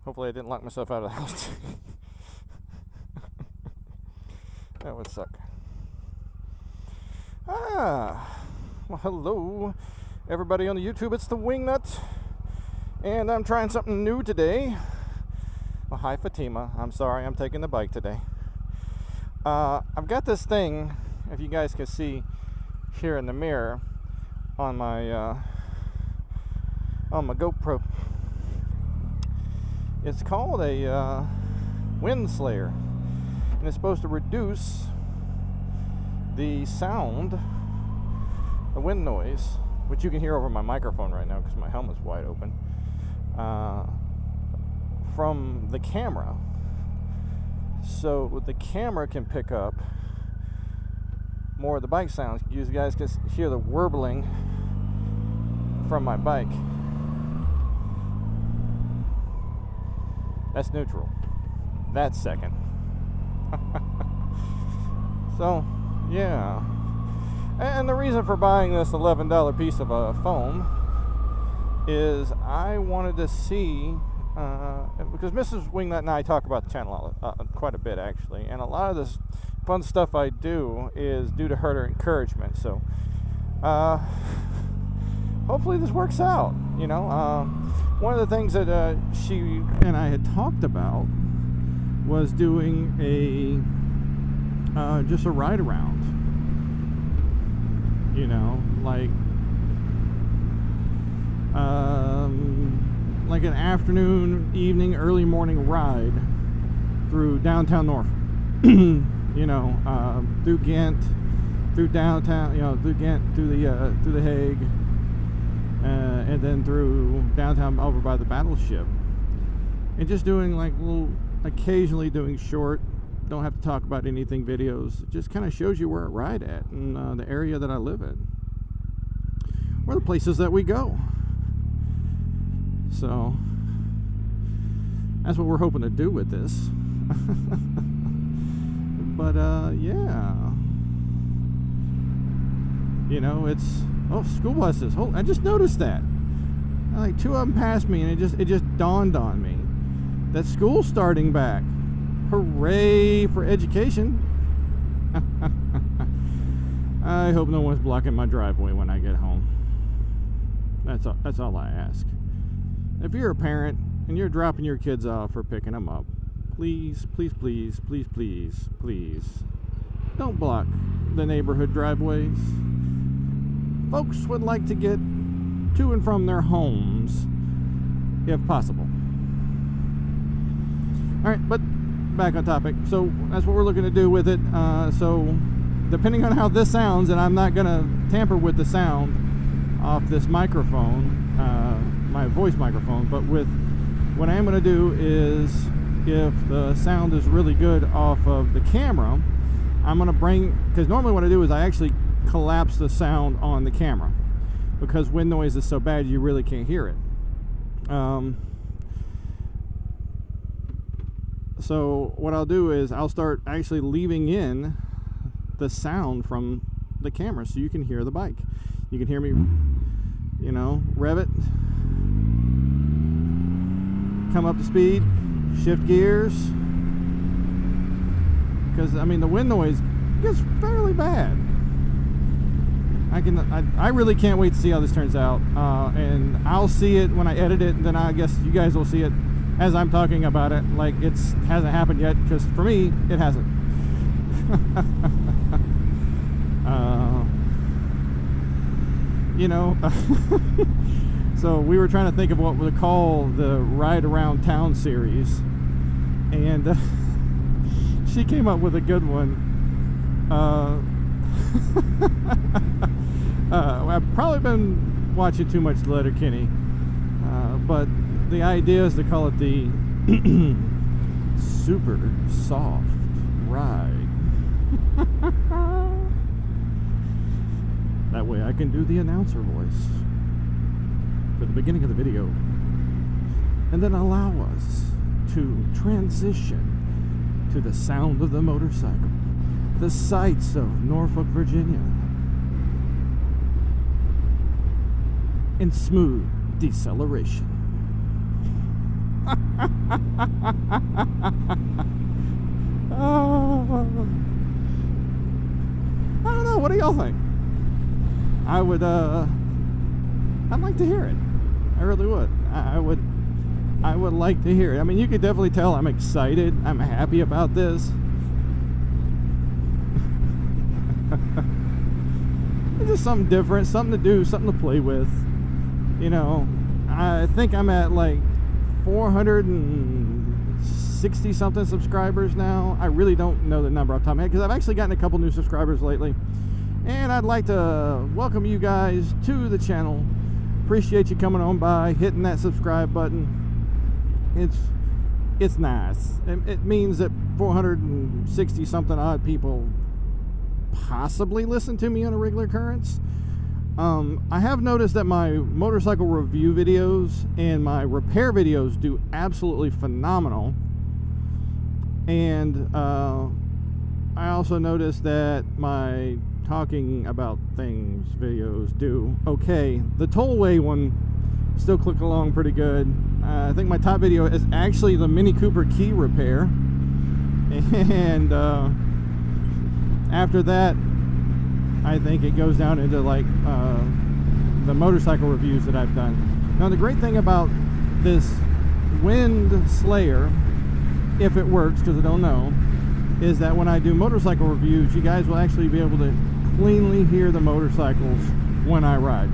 Hopefully I didn't lock myself out of the house. That would suck. Well, hello everybody on the YouTube. It's the Wingnut, and I'm trying something new today. Well, hi Fatima. I'm sorry, I'm taking the bike today. I've got this thing, if you guys can see here in the mirror, on my GoPro. It's called a WindSlayer, and it's supposed to reduce the sound, the wind noise, which you can hear over my microphone right now because my helmet's wide open, from the camera. So the camera can pick up more of the bike sounds. You guys can hear the warbling from my bike. That's neutral. That's second. So, yeah. And the reason for buying this $11 piece of foam is I wanted to see, because Mrs. Wingnut and I talk about the channel quite a bit actually, and a lot of this fun stuff I do is due to her encouragement. So, hopefully this works out. You know, one of the things that she and I had talked about was doing a just a ride around. You know, like an afternoon, evening, early morning ride through downtown Norfolk. You know, through Ghent, through downtown. You know, through Ghent, through the Hague. And then through downtown over by the battleship, and just doing like little, occasionally doing short, don't have to talk about anything videos. It just kind of shows you where I ride at and the area that I live in, or the places that we go. So that's what we're hoping to do with this. But yeah, you know, it's school buses. I just noticed that. Like two of them passed me, and it just dawned on me that school's starting back. Hooray for education. I hope no one's blocking my driveway when I get home. That's all I ask. If you're a parent and you're dropping your kids off or picking them up, please, please, please, please, please, please, don't block the neighborhood driveways. Folks would like to get to and from their homes if possible. Alright, but back on topic. So that's what we're looking to do with it. So depending on how this sounds, and I'm not going to tamper with the sound off this microphone, my voice microphone, but with what I am going to do is, if the sound is really good off of the camera, I'm going to because normally what I do is I actually collapse the sound on the camera, because wind noise is so bad you really can't hear it. So what I'll do is I'll start actually leaving in the sound from the camera so you can hear the bike. You can hear me, you know, rev it, come up to speed, shift gears, because I mean the wind noise gets fairly bad. I really can't wait to see how this turns out, and I'll see it when I edit it, and then I guess you guys will see it as I'm talking about it, like it hasn't happened yet, because for me it hasn't. You know, so we were trying to think of what we call the Ride Around Town series, and she came up with a good one. I've probably been watching too much Letterkenny, but the idea is to call it the super soft ride. That way I can do the announcer voice for the beginning of the video, and then allow us to transition to the sound of the motorcycle, the sights of Norfolk, Virginia, in smooth deceleration. I don't know. What do y'all think? I'd like to hear it. I really would. I would like to hear it. I mean, you could definitely tell I'm excited. I'm happy about this. It's just something different, something to do, something to play with. You know, I think I'm at like 460 something subscribers now. I really don't know the number off the top of my head because I've actually gotten a couple new subscribers lately. And I'd like to welcome you guys to the channel. Appreciate you coming on by, hitting that subscribe button. It's nice. It means that 460 something odd people possibly listen to me on a regular occurrence. I have noticed that my motorcycle review videos and my repair videos do absolutely phenomenal. And I also noticed that my talking about things videos do okay. The tollway one still click along pretty good. I think my top video is actually the Mini Cooper key repair, and after that I think it goes down into like the motorcycle reviews that I've done. Now the great thing about this WindSlayer, if it works, because I don't know, is that when I do motorcycle reviews, you guys will actually be able to cleanly hear the motorcycles when I ride.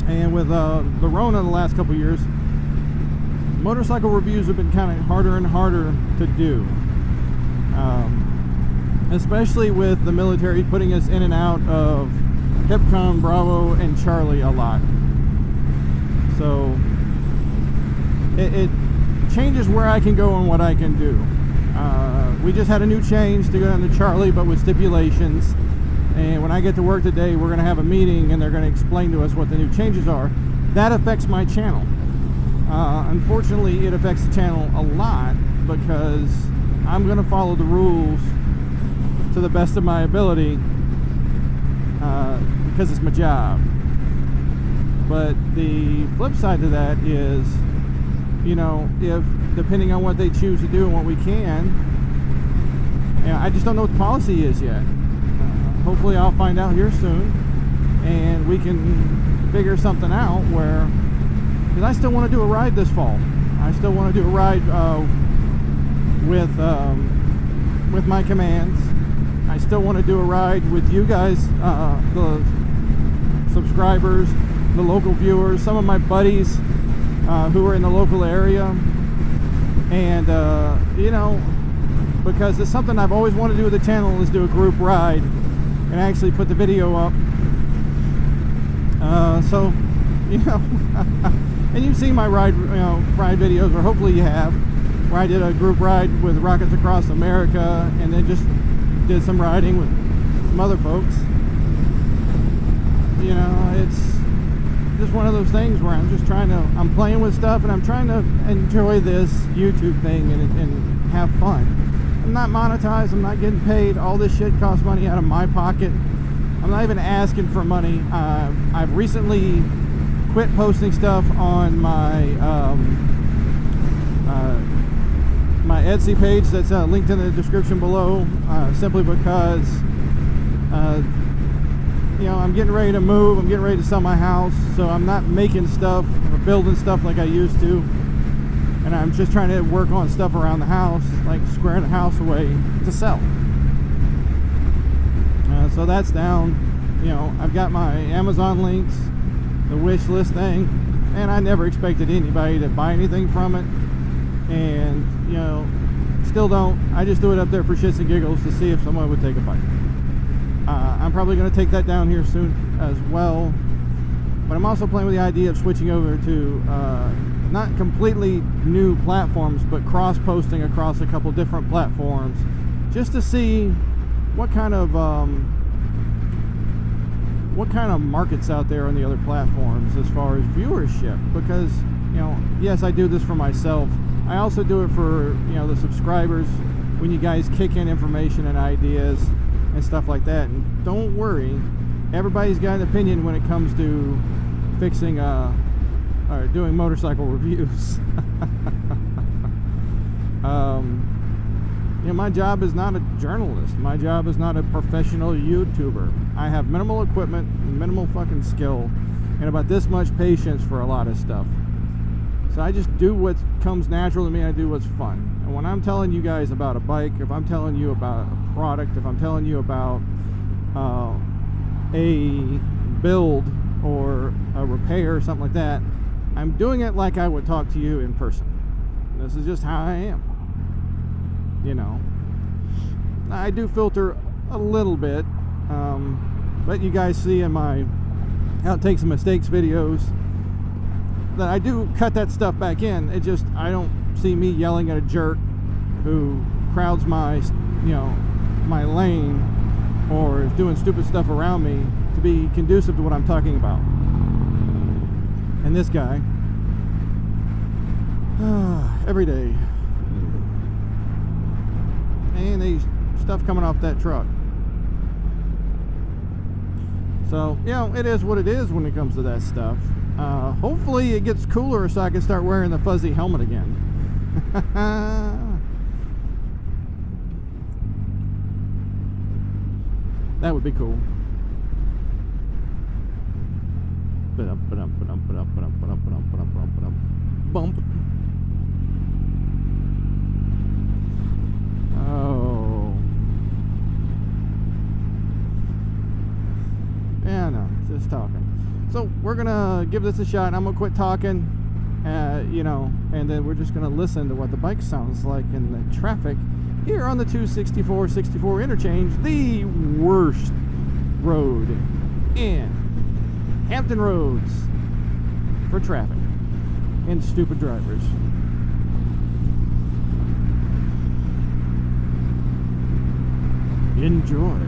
And with the Rona the last couple years, motorcycle reviews have been kind of harder and harder to do, especially with the military putting us in and out of Hipcon, Bravo, and Charlie a lot. So it changes where I can go and what I can do. We just had a new change to go down to Charlie, but with stipulations. And when I get to work today, we're going to have a meeting and they're going to explain to us what the new changes are. That affects my channel. Unfortunately, it affects the channel a lot because I'm going to follow the rules to the best of my ability because it's my job. But the flip side to that is, you know, if depending on what they choose to do and what we can, you know, I just don't know what the policy is yet. Hopefully I'll find out here soon and we can figure something out where, because I still want to do a ride this fall. I still want to do a ride with my commands. I still want to do a ride with you guys, the subscribers, the local viewers, some of my buddies who are in the local area. And you know, because it's something I've always wanted to do with the channel, is do a group ride and actually put the video up. So, you know, and you've seen my ride videos, or hopefully you have, where I did a group ride with Rockets Across America, and then just did some riding with some other folks. You know, it's just one of those things where I'm playing with stuff and I'm trying to enjoy this YouTube thing and have fun. I'm not monetized, I'm not getting paid. All this shit costs money out of my pocket. I'm not even asking for money. I've recently quit posting stuff on my my Etsy page that's linked in the description below, simply because you know, I'm getting ready to move, I'm getting ready to sell my house, so I'm not making stuff or building stuff like I used to. And I'm just trying to work on stuff around the house, like squaring the house away to sell. So that's down. You know, I've got my Amazon links, the wish list thing, and I never expected anybody to buy anything from it. And, you know, still don't. I just do it up there for shits and giggles to see if someone would take a bite. I'm probably going to take that down here soon as well. But I'm also playing with the idea of switching over to not completely new platforms, but cross-posting across a couple different platforms, just to see what kind of markets out there on the other platforms as far as viewership. Because, you know, yes, I do this for myself. I also do it for, you know, the subscribers, when you guys kick in information and ideas and stuff like that. And don't worry, everybody's got an opinion when it comes to fixing or doing motorcycle reviews. You know, my job is not a journalist. My job is not a professional YouTuber. I have minimal equipment, minimal fucking skill, and about this much patience for a lot of stuff. So I just do what comes natural to me. I do what's fun. And when I'm telling you guys about a bike, if I'm telling you about a product, if I'm telling you about a build or a repair or something like that, I'm doing it like I would talk to you in person. This is just how I am. You know, I do filter a little bit, but you guys see in my outtakes and mistakes videos that I do cut that stuff back in. It just, I don't see me yelling at a jerk who crowds my, you know, my lane or is doing stupid stuff around me to be conducive to what I'm talking about. And this guy, every day. And these stuff coming off that truck. So, you know, it is what it is when it comes to that stuff. Hopefully it gets cooler so I can start wearing the fuzzy helmet again. That would be cool. Bump. Oh. Yeah, no, just talking. So we're gonna give this a shot. I'm gonna quit talking, you know, and then we're just gonna listen to what the bike sounds like in the traffic here on the 264-64 interchange, the worst road in Hampton Roads for traffic and stupid drivers. Enjoy.